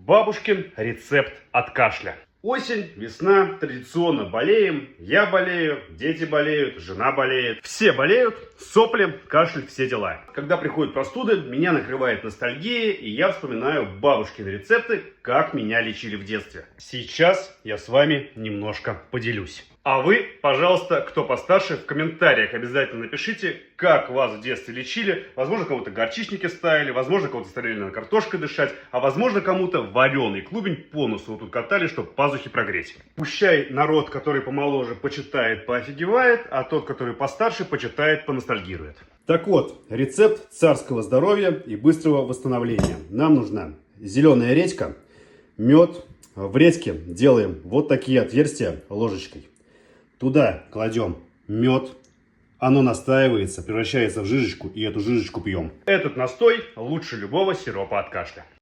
Бабушкин рецепт от кашля. Осень, весна, традиционно болеем. Я болею, дети болеют, жена болеет. Все болеют, сопли, кашель, все дела. Когда приходит простуда, меня накрывает ностальгия, и я вспоминаю бабушкины рецепты, как меня лечили в детстве. Сейчас я с вами немножко поделюсь. А вы, пожалуйста, кто постарше, в комментариях обязательно напишите, как вас в детстве лечили. Возможно, кому-то горчичники ставили, возможно, кого-то стреляли на картошкой дышать, а возможно, кому-то вареный клубень по носу вот тут катали, чтобы пазухи прогреть. Пущай народ, который помоложе, почитает, поофигевает, а тот, который постарше, почитает, поностальгирует. Так вот, рецепт царского здоровья и быстрого восстановления. Нам нужна зеленая редька, мед. В редьке делаем вот такие отверстия ложечкой. Туда кладем мед, оно настаивается, превращается в жижечку, и эту жижечку пьем. Этот настой лучше любого сиропа от кашля.